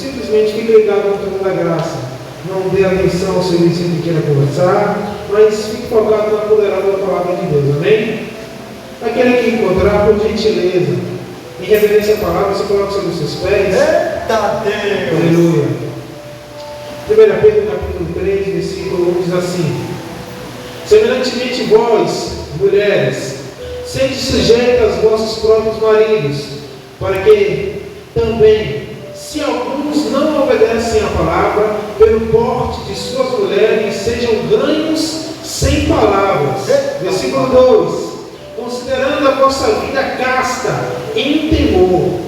simplesmente fique ligado no caminho da graça. Não dê atenção ao seu vizinho que queira conversar, mas fique focado na poderosa palavra de Deus, amém? Aquele que encontrar, por gentileza, em reverência à palavra, você coloca sobre os seus pés. Eita Deus! Aleluia. 1 Pedro capítulo 3, versículo 1 diz assim: semelhantemente vós, mulheres, sede sujeitas aos vossos próprios maridos, para que também, se alguns não obedecem à palavra, pelo porte de suas mulheres, sejam ganhos sem palavras. Versículo 2: considerando a vossa vida casta em temor,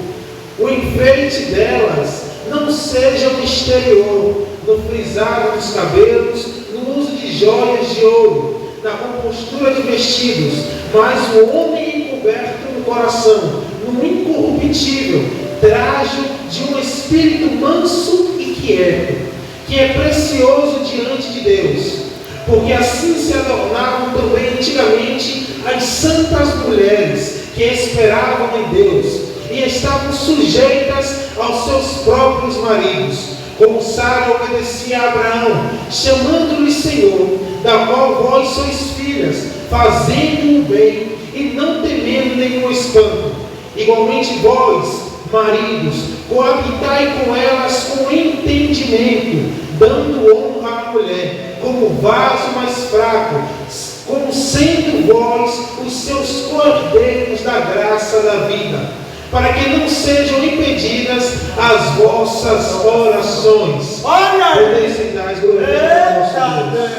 o enfeite delas não seja o exterior, no frisado dos cabelos, no uso de joias de ouro, na compostura de vestidos, mas o homem encoberto no coração, no incorruptível trajo de um espírito manso e quieto, que é precioso diante de Deus, porque assim se adornavam também antigamente as santas mulheres que esperavam em Deus e estavam sujeitas aos seus próprios maridos, como Sara obedecia a Abraão, chamando-lhe Senhor, da qual vós sois filhas, fazendo o bem e não temendo nenhum espanto. Igualmente vós, maridos, coabitai com elas com entendimento, dando honra à mulher, como vaso mais fraco, como sendo vós os seus cordeiros da graça da vida, para que não sejam impedidas as vossas orações. Olha! Podeis dar glória ao nosso Deus.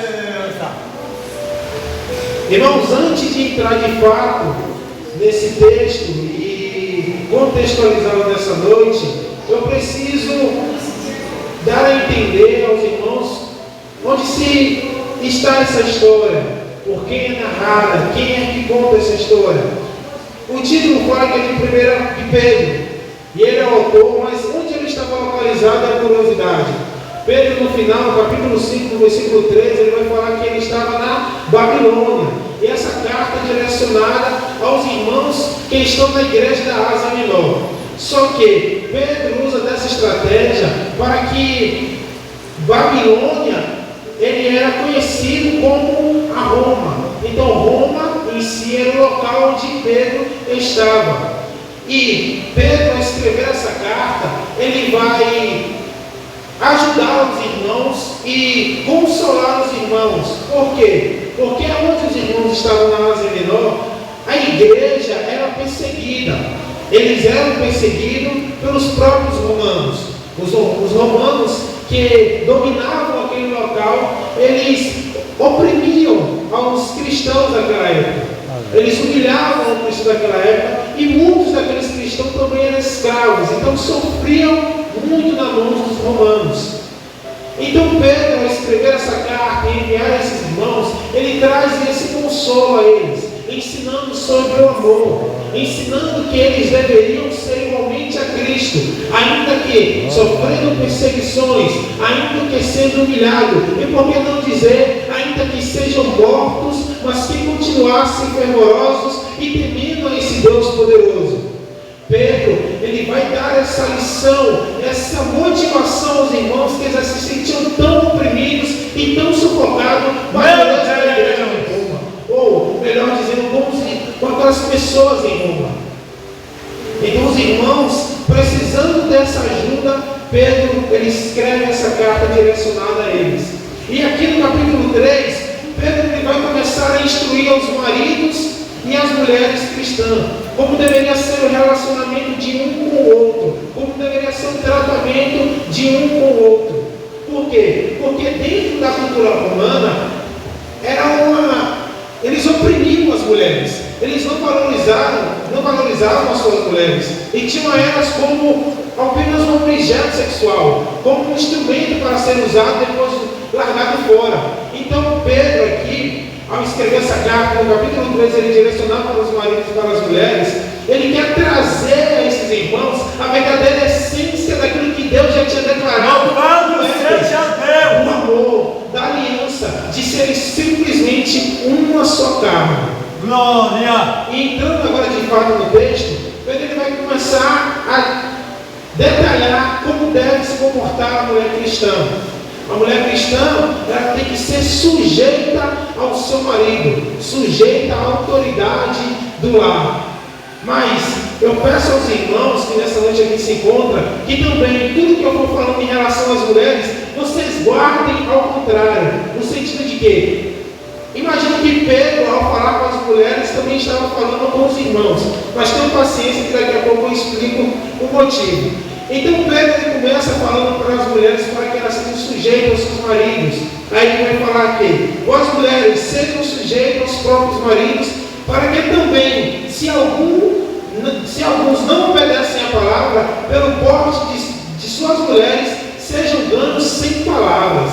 Irmãos, antes de entrar de fato nesse texto e contextualizá-lo nessa noite, eu preciso dar a entender aos irmãos onde se está essa história, por quem é narrada, quem é que conta essa história. O título fala que é de 1 de Pedro, e ele é o autor, mas onde ele estava localizado é a curiosidade. Pedro, no final, no capítulo 5, no versículo 13, ele vai falar que ele estava na Babilônia. E essa carta é direcionada aos irmãos que estão na igreja da Ásia Menor. Só que Pedro usa dessa estratégia para que Babilônia, ele era conhecido como a Roma. Então Roma em si era o local onde Pedro estava. E Pedro, ao escrever essa carta, ele vai ajudar os irmãos e consolar os irmãos. Por quê? Porque onde os irmãos estavam na Ásia Menor, a igreja era perseguida. Eles eram perseguidos pelos próprios romanos. Os romanos que dominavam aquele local, eles oprimiam aos cristãos daquela época. Eles humilhavam os cristãos daquela época e muitos daqueles cristãos também eram escravos. Então sofriam muito na mão dos romanos. Então Pedro, ao escrever essa carta e enviar a esses irmãos, ele traz esse consolo a eles, ensinando sobre o amor, ensinando que eles deveriam ser igualmente a Cristo, ainda que sofrendo perseguições, ainda que sendo humilhados, e por que não dizer, ainda que sejam mortos, mas que continuassem fervorosos e temendo a esse Deus poderoso. Pedro, ele vai dar essa lição, essa motivação aos irmãos que eles se sentiam tão oprimidos e tão sufocados para a igreja em Roma. Ou, melhor dizendo, com aquelas pessoas em Roma. Então os irmãos, precisando dessa ajuda, Pedro, ele escreve essa carta direcionada a eles. E aqui no capítulo 3, Pedro ele vai começar a instruir aos maridos e as mulheres cristãs, como deveria ser o relacionamento de um com o outro, como deveria ser o tratamento de um com o outro. Por quê? Porque dentro da cultura romana, eles oprimiam as mulheres, eles não valorizavam as suas mulheres, e tinham elas como apenas um objeto sexual, como um instrumento para ser usado e depois largado fora. Então Pedro aqui, ao escrever essa carta, no capítulo 3, ele direcionava para os maridos e para as mulheres, ele quer trazer a esses irmãos a verdadeira essência daquilo que Deus já tinha declarado. Louvado seja Deus! O amor, da aliança, de serem simplesmente uma só carne. Glória! E entrando agora de fato no texto, Pedro ele vai começar a detalhar como deve se comportar a mulher cristã. A mulher cristã, ela tem que ser sujeita ao seu marido, sujeita à autoridade do lar. Mas eu peço aos irmãos que nessa noite aqui se encontram, que também tudo que eu for falando em relação às mulheres, vocês guardem ao contrário, no sentido de que, imagina que Pedro, ao falar com as mulheres, também estava falando com os irmãos. Mas tenham paciência que daqui a pouco eu explico o motivo. Então Pedro ele começa falando para as mulheres para que elas sejam sujeitas aos seus maridos. Aí ele vai falar aqui: as mulheres sejam sujeitas aos próprios maridos, para que também, se alguns não obedecem a palavra, pelo porte de suas mulheres, sejam danos sem palavras.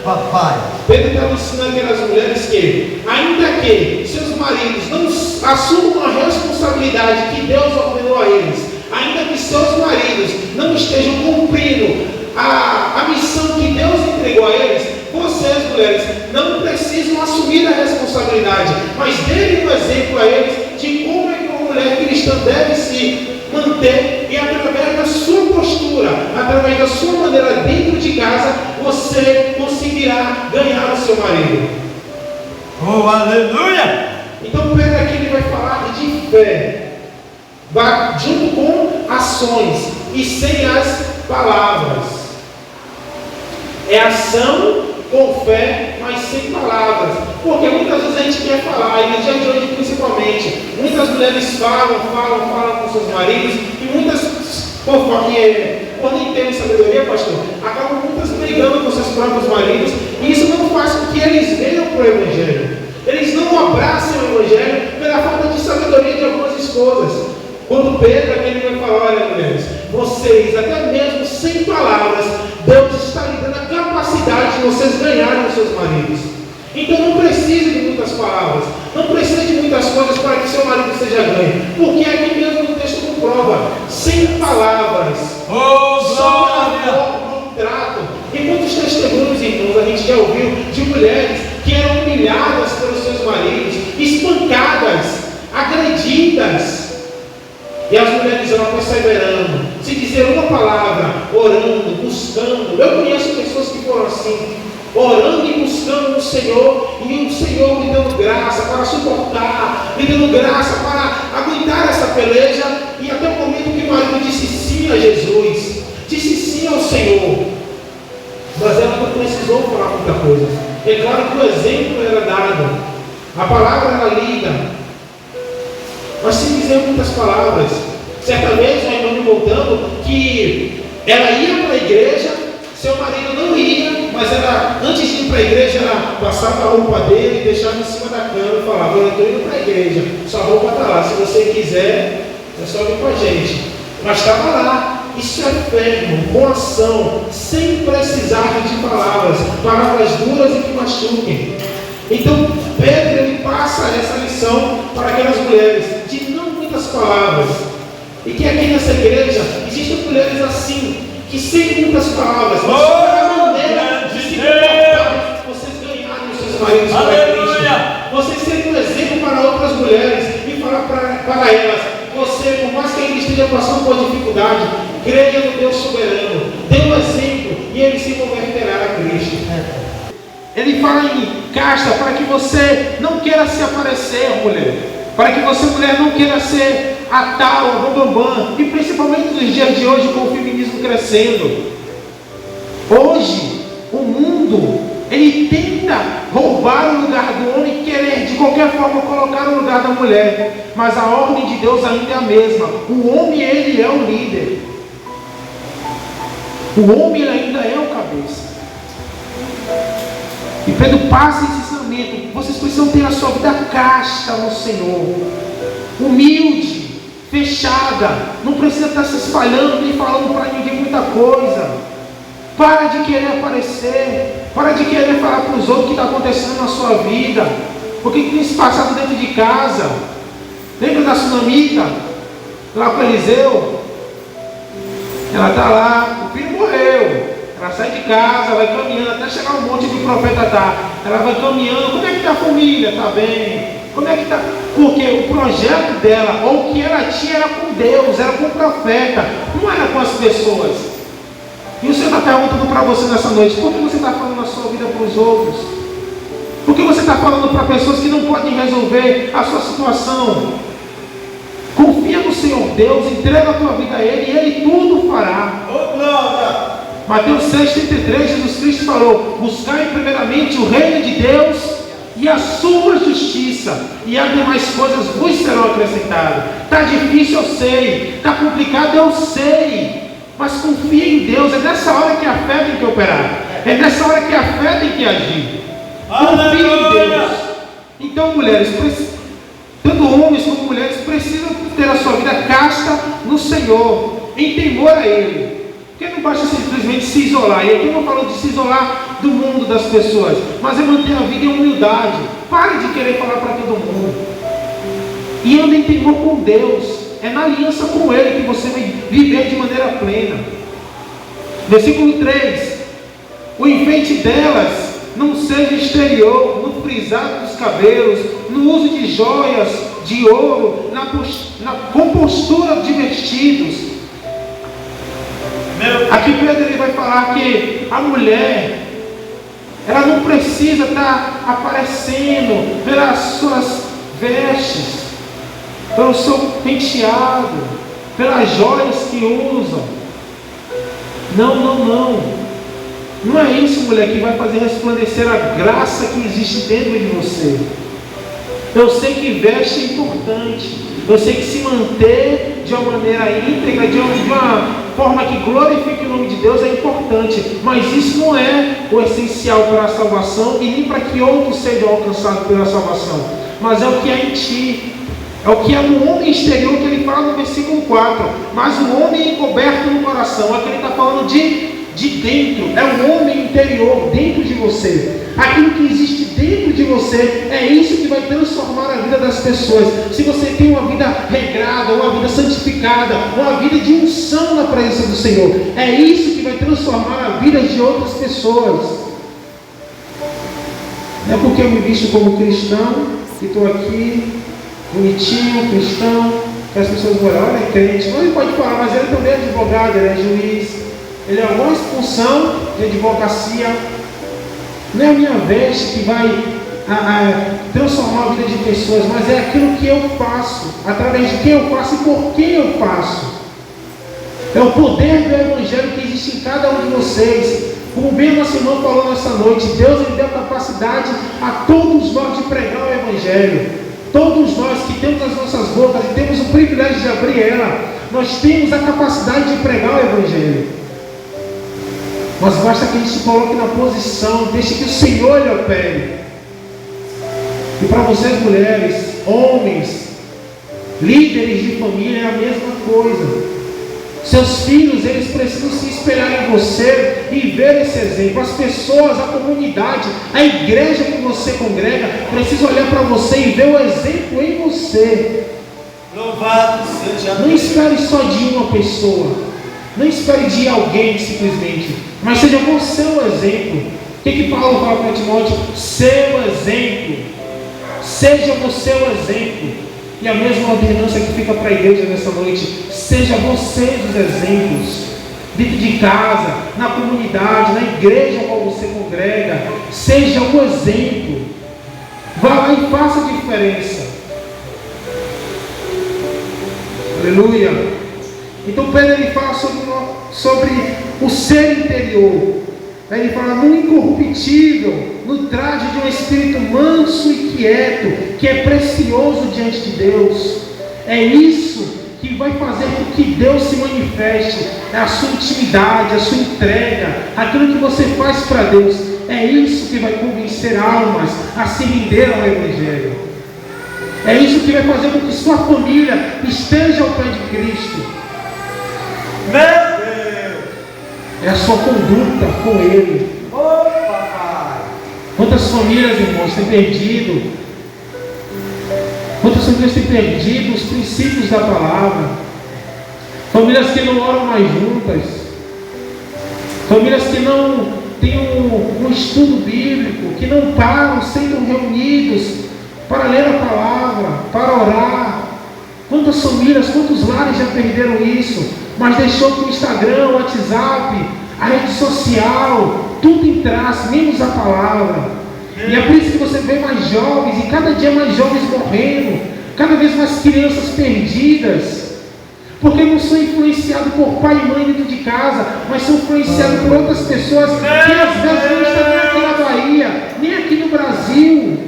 Papai. Pedro está ensinando aquelas mulheres que, ainda que seus maridos não assumam a responsabilidade que Deus ordenou a eles, ainda que seus maridos não estejam cumprindo a missão que Deus entregou a eles, vocês, mulheres, não precisam assumir a responsabilidade, mas dêem um exemplo a eles de como é que uma mulher cristã deve se manter, e através da sua postura, através da sua maneira dentro de casa, você conseguirá ganhar o seu marido. Oh, aleluia! Então Pedro aqui ele vai falar de fé, junto com ações e sem as palavras. É ação com fé, mas sem palavras. Porque muitas vezes a gente quer falar, e no dia de hoje principalmente, muitas mulheres falam com seus maridos, e muitas, por nem terem sabedoria, pastor, acabam muitas brigando com seus próprios maridos, e isso não faz com que eles venham para o Evangelho. Eles não abracem o Evangelho pela falta de sabedoria de algumas esposas. Quando Pedro aqui ele vai falar: olha, mulheres, vocês, até mesmo sem palavras, Deus está lhe dando a capacidade de vocês ganharem os seus maridos. Então não precisa de muitas palavras, não precisa de muitas coisas para que seu marido seja ganho, porque aqui mesmo no texto comprova, sem palavras, só pela forma, no trato. E muitos testemunhos, irmãos, a gente já ouviu de mulheres que eram humilhadas pelos seus maridos, espancadas, agredidas. E as mulheres vão perseverando, se dizer uma palavra, orando, buscando. Eu conheço pessoas que foram assim, orando e buscando o Senhor, e o Senhor me dando graça para suportar, me dando graça para aguentar essa peleja, e até o momento que o marido disse sim a Jesus, disse sim ao Senhor, mas ela não precisou falar muita coisa. É claro que o exemplo era dado, a palavra era lida, mas sem dizer muitas palavras. Certa vez a irmã me contando que ela ia para a igreja, seu marido não ia, mas ela, antes de ir para a igreja, ela passava a roupa dele e deixava em cima da cama e falava: eu estou indo para a igreja, sua roupa está lá, se você quiser, é só vir com a gente. Mas estava lá. Isso é fé, irmão, com ação, sem precisar de palavras duras e que machuquem. Então Pedro ele passa essa lição para aquelas mulheres, de não muitas palavras. E que aqui nessa igreja existem mulheres assim, que sem muitas palavras, mas pela maneira de se comportar, vocês ganharem os seus maridos para Cristo. Vocês serem um exemplo para outras mulheres e falar para elas: você, por mais que ainda esteja passando por dificuldade, creia no Deus soberano, dê um exemplo e ele se converterá a Cristo. Ele fala em casta para que você não queira se aparecer, mulher. Para que você, mulher, não queira ser a tal, a bambam. E principalmente nos dias de hoje, com o feminismo crescendo. Hoje, o mundo, ele tenta roubar o lugar do homem e querer, de qualquer forma, colocar no lugar da mulher. Mas a ordem de Deus ainda é a mesma. O homem, ele é o líder. O homem, ele ainda é o cabeça. E Pedro passa esse ensinamento: vocês precisam ter a sua vida casta no Senhor, humilde, fechada, não precisa estar se espalhando nem falando para ninguém muita coisa. Para de querer aparecer, para de querer falar para os outros o que está acontecendo na sua vida, o que tem se passado dentro de casa. Lembra da Sunamita, lá com Eliseu? Ela está lá, o filho morreu. Ela sai de casa, vai caminhando até chegar um monte de profeta tá. Ela vai caminhando: como é que está a família? Está bem? Como é que está? Porque o projeto dela, ou o que ela tinha, era com Deus, era com o profeta, não era com as pessoas. E o Senhor está perguntando para você nessa noite: por que você está falando a sua vida para os outros? Por que você está falando para pessoas que não podem resolver a sua situação? Confia no Senhor Deus, entrega a tua vida a Ele e Ele tudo fará. Oh, glória! Mateus 6,33, Jesus Cristo falou: buscai primeiramente o reino de Deus e a sua justiça, e as demais coisas vos serão acrescentadas. Está difícil, eu sei. Está complicado, eu sei. Mas confia em Deus. É nessa hora que a fé tem que operar. É nessa hora que a fé tem que agir. Confia em Deus. Então, mulheres, tanto homens como mulheres, precisam ter a sua vida casta no Senhor, em temor a Ele. Porque não basta simplesmente se isolar. E aqui eu não falo de se isolar do mundo, das pessoas, mas é manter a vida em humildade. Pare de querer falar para todo mundo. E ande em temor com Deus. É na aliança com Ele que você vai viver de maneira plena. Versículo 3: o enfeite delas não seja exterior, no frisado dos cabelos, no uso de joias, de ouro, na compostura de vestidos. Aqui Pedro ele vai falar que a mulher, ela não precisa estar aparecendo pelas suas vestes, pelo seu penteado, pelas joias que usam. Não. Não é isso, mulher, que vai fazer resplandecer a graça que existe dentro de você. Eu sei que veste é importante. Eu sei que se manter de uma maneira íntegra, de uma forma que glorifique o nome de Deus é importante. Mas isso não é o essencial para a salvação e nem para que outros sejam alcançados pela salvação. Mas é o que é em ti. É o que é no homem exterior que ele fala no versículo 4. Mas o homem encoberto no coração. É que ele está falando de dentro. É o homem interior dentro de você. Aquilo que existe dentro de você é isso que vai transformar a vida das pessoas. Se você tem uma vida regrada, uma vida santificada, uma vida de unção na presença do Senhor, é isso que vai transformar a vida de outras pessoas. Não é porque eu me visto como cristão que estou aqui bonitinho, cristão, que as pessoas vão olhar: olha, é crente. Não, ele pode falar, mas ele também é advogado, ele é juiz, ele é alguma função de advocacia. Não é a minha veste que vai transformar a vida de pessoas, mas é aquilo que eu faço, através de quem eu faço e por quem eu faço. É o poder do Evangelho que existe em cada um de vocês. Como bem nosso irmão falou nessa noite, Deus ele deu capacidade a todos nós de pregar o Evangelho. Todos nós que temos as nossas bocas e temos o privilégio de abrir ela, nós temos a capacidade de pregar o Evangelho. Mas basta que a gente se coloque na posição, deixe que o Senhor lhe opere. E para vocês, mulheres, homens, líderes de família, é a mesma coisa. Seus filhos, eles precisam se espelhar em você e ver esse exemplo. As pessoas, a comunidade, a igreja que você congrega, precisa olhar para você e ver o exemplo em você. Louvado seja Deus. Não espere só de uma pessoa. Não espere de alguém simplesmente, mas seja você o exemplo. O que Paulo fala para Timóteo? Seu exemplo. Seja você o exemplo. E a mesma ordenança que fica para a igreja nessa noite: seja você os exemplos. Dentro de casa, na comunidade, na igreja qual você congrega, seja o exemplo. Vá lá e faça a diferença. Aleluia. Então Pedro ele fala sobre o ser interior. Ele fala no incorruptível, no traje de um espírito manso e quieto, que é precioso diante de Deus. É isso que vai fazer com que Deus se manifeste. É a sua intimidade, a sua entrega, aquilo que você faz para Deus. É isso que vai convencer almas a se render ao Evangelho. É isso que vai fazer com que sua família esteja ao pé de Cristo. Meu Deus! É a sua conduta com Ele. Oh, papai! Quantas famílias, irmãos, têm perdido? Quantas famílias têm perdido os princípios da palavra? Famílias que não oram mais juntas. Famílias que não têm um estudo bíblico, que não param, sendo reunidos para ler a palavra, para orar. Quantas famílias, quantos lares já perderam isso? Mas deixou que o Instagram, o WhatsApp, a rede social, tudo em traço, menos a palavra. E é por isso que você vê mais jovens, e cada dia mais jovens morrendo, cada vez mais crianças perdidas, porque não são influenciados por pai e mãe dentro de casa, mas são influenciados por outras pessoas que às vezes não estão nem aqui na Bahia, nem aqui no Brasil.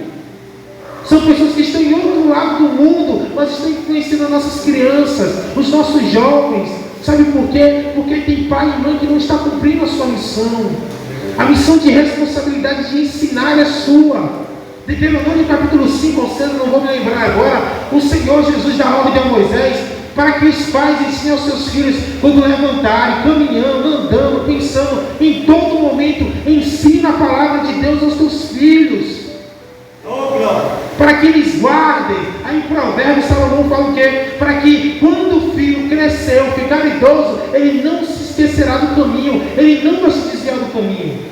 São pessoas que estão em outro lado do mundo, mas estão influenciando as nossas crianças, os nossos jovens. Sabe por quê? Porque tem pai e mãe que não está cumprindo a sua missão. A missão de responsabilidade de ensinar é sua. Deuteronômio capítulo 5 ou 6, não vou me lembrar agora, o Senhor Jesus dá ordem a Moisés para que os pais ensinem aos seus filhos, quando levantarem, caminhando, andando, pensando, em todo momento, ensina a palavra de Deus aos teus filhos. Para que eles guardem. Aí em Provérbios Salomão fala o quê? Para que quando o filho cresceu, ficar idoso, ele não se esquecerá do caminho, ele não vai se desviar do caminho.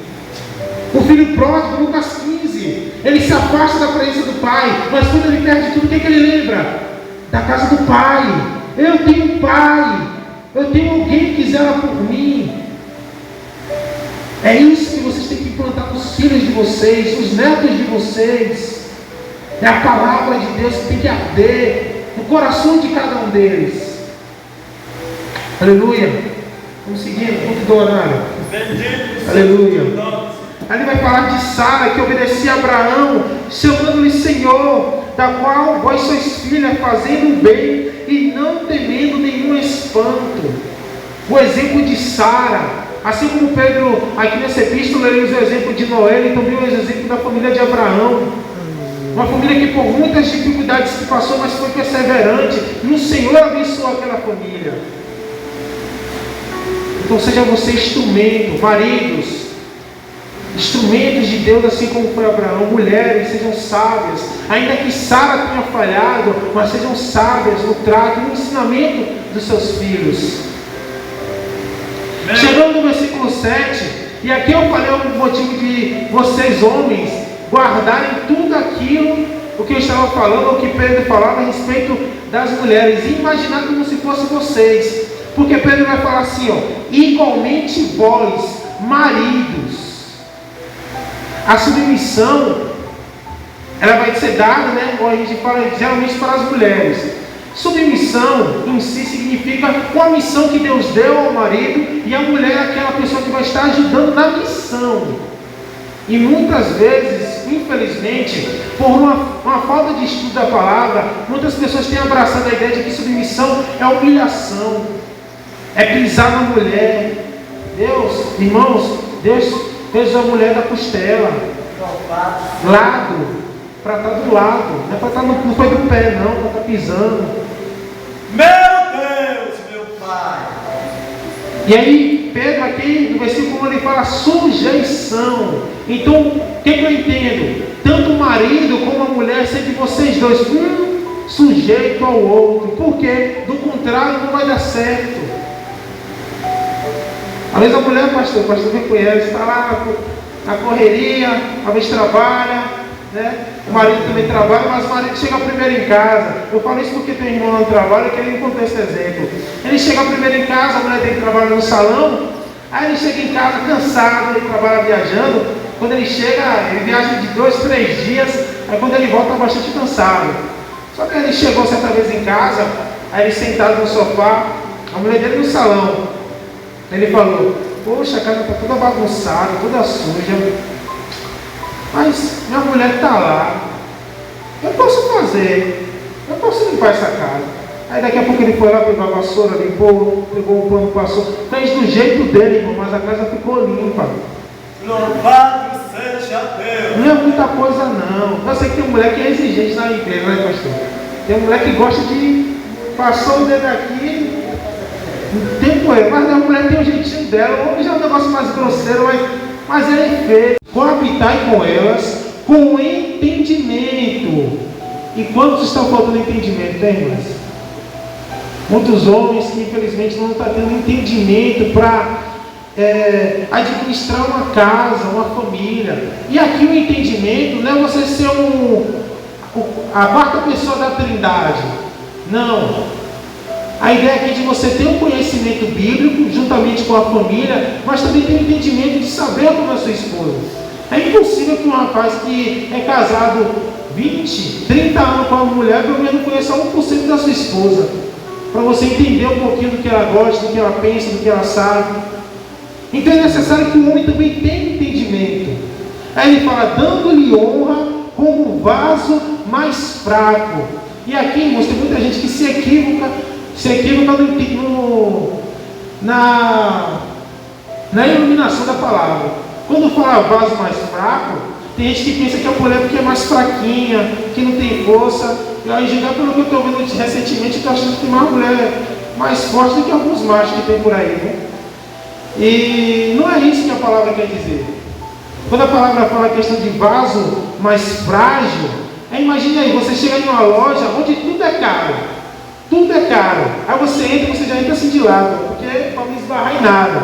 O filho pródigo, Lucas 15, ele se afasta da presença do pai, mas quando ele perde tudo, o que é que ele lembra? Da casa do pai. Eu tenho um pai, eu tenho alguém que zela por mim. É isso que vocês têm que implantar nos filhos de vocês, nos netos de vocês. É a palavra de Deus que tem que arder no coração de cada um deles. Aleluia. Vamos seguindo, ponto do horário. Aleluia. Aí ele vai falar de Sara, que obedecia a Abraão, chamando-lhe Senhor, da qual vós sois filha, fazendo o bem e não temendo nenhum espanto. O exemplo de Sara. Assim como Pedro, aqui nessa epístola, ele usa o exemplo de Noé, e também usa o exemplo da família de Abraão. Uma família que por muitas dificuldades que passou, mas foi perseverante. E o Senhor abençoou aquela família. Então seja você instrumento, maridos, instrumentos de Deus, assim como foi Abraão. Mulheres, sejam sábias. Ainda que Sara tenha falhado, mas sejam sábias no trato e no ensinamento dos seus filhos. Chegando no versículo 7, e aqui eu falei o motivo de vocês homens guardarem tudo aquilo, o que eu estava falando, o que Pedro falava a respeito das mulheres, e imaginar como se fosse vocês, porque Pedro vai falar assim, ó, igualmente vós, maridos. A submissão, ela vai ser dada, né, como a gente fala geralmente para as mulheres. Submissão em si significa uma missão que Deus deu ao marido, e a mulher é aquela pessoa que vai estar ajudando na missão. E muitas vezes, infelizmente, por uma falta de estudo da palavra, muitas pessoas têm abraçado a ideia de que submissão é humilhação, é pisar na mulher. Deus, irmãos, Deus fez a mulher da costela, lado, para estar do lado, não é para estar não foi do pé não, para estar pisando. Meu Deus, meu Pai. E aí Pedro aqui no versículo 1 ele fala sujeição. Então o que eu entendo? Tanto o marido como a mulher, sempre vocês dois, um sujeito ao outro, porque do contrário não vai dar certo. Às vezes a mulher, pastor me conhece, está lá na correria, às vezes trabalha, né? O marido também trabalha, mas o marido chega primeiro em casa. Eu falo isso porque tem irmão no trabalho que ele encontrou esse exemplo. Ele chega primeiro em casa, a mulher dele trabalha no salão, aí ele chega em casa cansado, ele trabalha viajando. Quando ele chega, ele viaja de 2, 3 dias, aí quando ele volta está bastante cansado. Só que ele chegou certa vez em casa, aí ele sentado no sofá, a mulher dele no salão. Ele falou, poxa, a casa está toda bagunçada, toda suja, mas minha mulher está lá, eu posso fazer, eu posso limpar essa casa. Aí daqui a pouco ele foi lá, pegou a vassoura, limpou, pegou o pano, passou, fez do jeito dele, irmão, mas a casa ficou limpa. Louvado seja Deus. Não é muita coisa não. Eu sei que tem mulher que é exigente na igreja, né, pastor? Tem mulher que gosta de passou o dedo aqui, tem coisa, mas a mulher tem o jeitinho dela. O homem já é um negócio mais grosseiro, mas ele é feio. Coabitai com elas com entendimento. E quantos estão faltando entendimento, tem, irmãs? Muitos homens que infelizmente não estão tendo entendimento para administrar uma casa, uma família. E aqui o entendimento não é você ser a quarta pessoa da Trindade. Não. A ideia aqui é de você ter um conhecimento bíblico, juntamente com a família, mas também ter um entendimento de saber como é a sua esposa. É impossível que um rapaz que é casado 20, 30 anos com uma mulher, pelo menos conheça 1% da sua esposa, para você entender um pouquinho do que ela gosta, do que ela pensa, do que ela sabe. Então é necessário que o homem também tenha entendimento. Aí ele fala, dando-lhe honra como vaso mais fraco. E aqui, irmãos, tem muita gente que se equivoca na iluminação da palavra. Quando fala vaso mais fraco, tem gente que pensa que a mulher porque é mais fraquinha, que não tem força. E aí, julgar pelo que eu estou vendo recentemente, eu estou achando que tem uma mulher mais forte do que alguns machos que tem por aí, né? E não é isso que a palavra quer dizer. Quando a palavra fala a questão de vaso mais frágil, imagine aí, você chega em uma loja onde tudo é caro. Tudo é caro. Aí você entra, você já entra assim de lado, porque para não esbarrar em nada.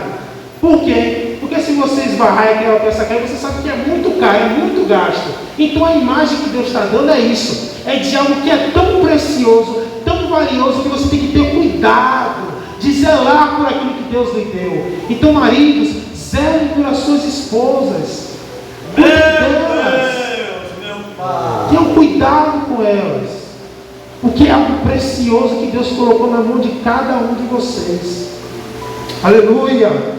Por quê? Porque se você esbarrar e aquela peça cair, você sabe que é muito caro, é muito gasto. Então a imagem que Deus está dando é isso. É de algo que é tão precioso, tão valioso, que você tem que ter cuidado de zelar por aquilo que Deus lhe deu. Então, maridos, zelem por as suas esposas. Meu Deus, meu Pai. Tenham cuidado com elas, porque é algo precioso que Deus colocou na mão de cada um de vocês. Aleluia!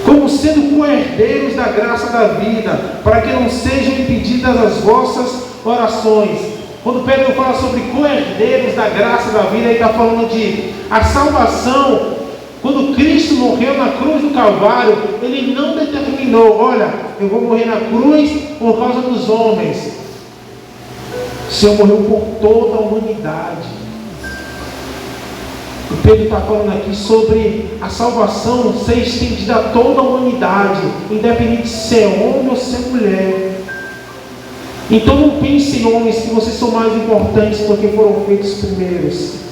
Como sendo co-herdeiros da graça da vida, para que não sejam impedidas as vossas orações. Quando Pedro fala sobre co-herdeiros da graça da vida, ele está falando de a salvação. Quando Cristo morreu na cruz do Calvário, Ele não determinou, olha, eu vou morrer na cruz por causa dos homens. O Senhor morreu por toda a humanidade. O Pedro está falando aqui sobre a salvação ser estendida a toda a humanidade, independente de ser homem ou ser mulher. Então não pense em homens que vocês são mais importantes porque foram feitos primeiros.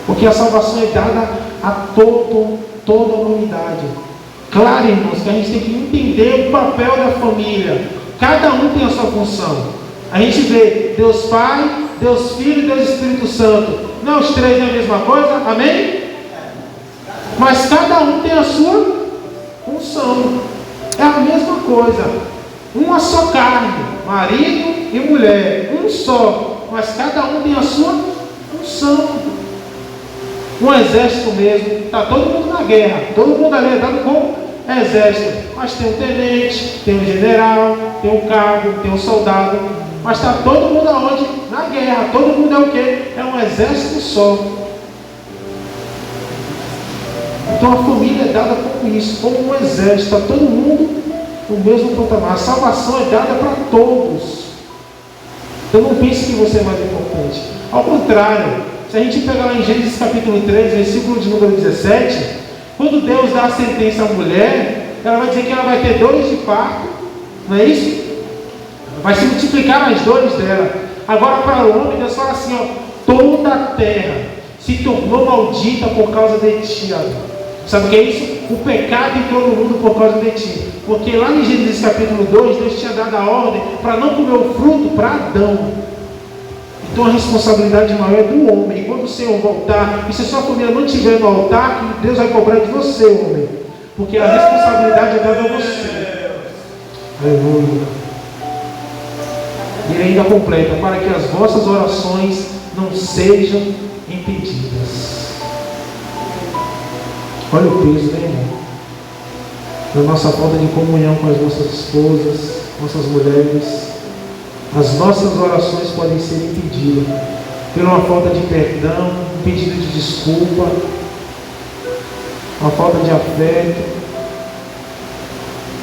Porque a salvação é dada a toda a humanidade. Claro, irmãos, que a gente tem que entender o papel da família. Cada um tem a sua função. A gente vê Deus Pai, Deus Filho e Deus Espírito Santo. Não, os três é a mesma coisa, amém? Mas cada um tem a sua função. É a mesma coisa. Uma só carne, marido e mulher, um só. Mas cada um tem a sua função. Um exército mesmo, está todo mundo na guerra, todo mundo ali é dado como exército, mas tem um tenente, tem um general, tem um cabo, tem um soldado, mas está todo mundo aonde? Na guerra. Todo mundo é o quê? É um exército só. Então a família é dada como isso, como um exército, está todo mundo no mesmo patamar. A salvação é dada para todos. Então não pense que você é mais importante. Ao contrário, se a gente pegar lá em Gênesis capítulo 3, versículo de número 17, quando Deus dá a sentença à mulher, ela vai dizer que ela vai ter dores de parto, não é isso? Vai se multiplicar as dores dela. Agora para o homem, Deus fala assim, ó, toda a terra se tornou maldita por causa de ti. Sabe o que é isso? O pecado entrou no mundo por causa de ti. Porque lá em Gênesis capítulo 2, Deus tinha dado a ordem para não comer o fruto para Adão. Então a responsabilidade maior é do homem. E quando o Senhor voltar, e se a sua família não estiver no altar, Deus vai cobrar de você, homem. Porque a responsabilidade é dada a você. Aleluia. E ele ainda completa, para que as vossas orações não sejam impedidas. Olha o peso, né, irmão? Da nossa falta de comunhão com as nossas esposas, nossas mulheres. As nossas orações podem ser impedidas por uma falta de perdão, um pedido de desculpa, uma falta de afeto.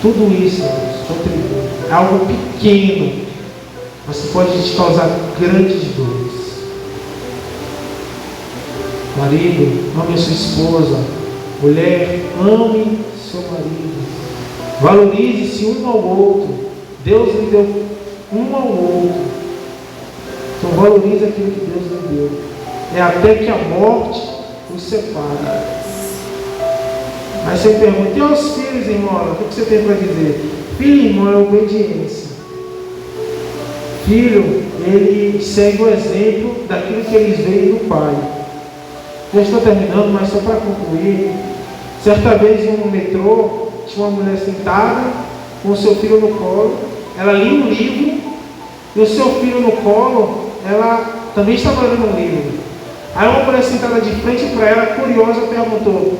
Tudo isso, contribui. É algo pequeno, mas que pode te causar grandes dores. Marido, ame a sua esposa. Mulher, ame seu marido. Valorize-se um ao outro. Deus lhe deu um ao outro. Então valorize aquilo que Deus lhe deu. É até que a morte os separe. Aí você pergunta, e aos filhos, irmão? O que você tem para dizer? Filho, irmão, é obediência. Filho, ele segue o exemplo daquilo que eles veem do pai. Já estou terminando, mas só para concluir. Certa vez no metrô, tinha uma mulher sentada com o seu filho no colo. Ela lia um livro e o seu filho no colo, ela também estava lendo um livro. Aí uma mulher sentada de frente para ela, curiosa, perguntou: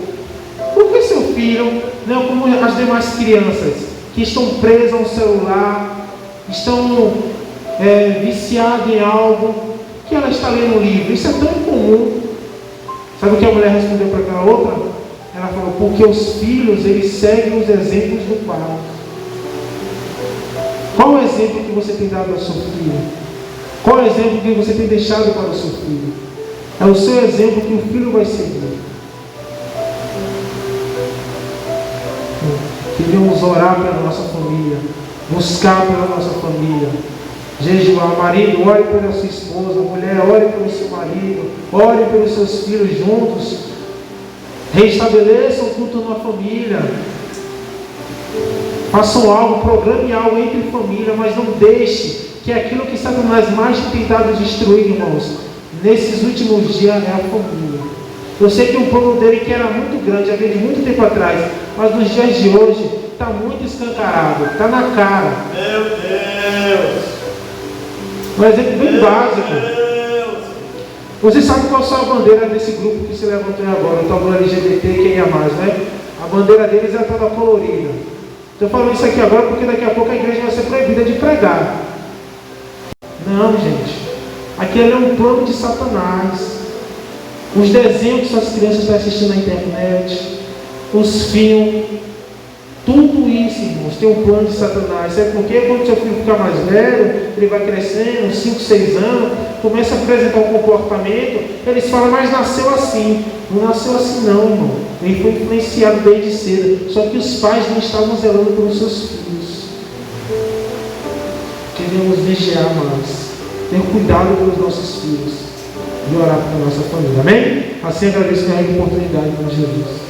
por que seu filho, não como as demais crianças, que estão presas ao celular, estão viciadas em algo, que ela está lendo um livro? Isso é tão comum. Sabe o que a mulher respondeu para aquela outra? Ela falou: porque os filhos, eles seguem os exemplos do pai. Qual o exemplo que você tem dado ao seu filho? Qual o exemplo que você tem deixado para o seu filho? É o seu exemplo que o filho vai seguir. Queríamos orar pela nossa família, buscar pela nossa família, jejuar. Marido, ore pela sua esposa. Mulher, ore pelo seu marido. Ore pelos seus filhos juntos. Restabeleçam o culto na família. Façam algo, programe algo entre família, mas não deixe que aquilo que Satanás mais tem tentado destruir, irmãos, nesses últimos dias é a família. Eu sei que o plano dele que era muito grande, já veio de muito tempo atrás, mas nos dias de hoje está muito escancarado, está na cara. Meu Deus! Um exemplo bem básico. Você sabe qual é a bandeira desse grupo que se levantou agora, o tal do LGBT, quem é mais, né? A bandeira deles é toda colorida. Estou falando isso aqui agora porque daqui a pouco a igreja vai ser proibida de pregar. Não, gente. Aquele é um plano de Satanás. Os desenhos que as crianças estão assistindo na internet, os filmes, tudo isso, irmãos, tem um plano de Satanás. Sabe por quê? Quando seu filho ficar mais velho, ele vai crescendo, 5, 6 anos, começa a apresentar um comportamento, eles falam: mas nasceu assim. Não nasceu assim não, irmão. Ele foi influenciado desde cedo. Só que os pais não estavam zelando pelos seus filhos. Queremos vigiar mais, ter cuidado pelos nossos filhos e orar pela nossa família. Amém? Assim agradeço a oportunidade, com Jesus.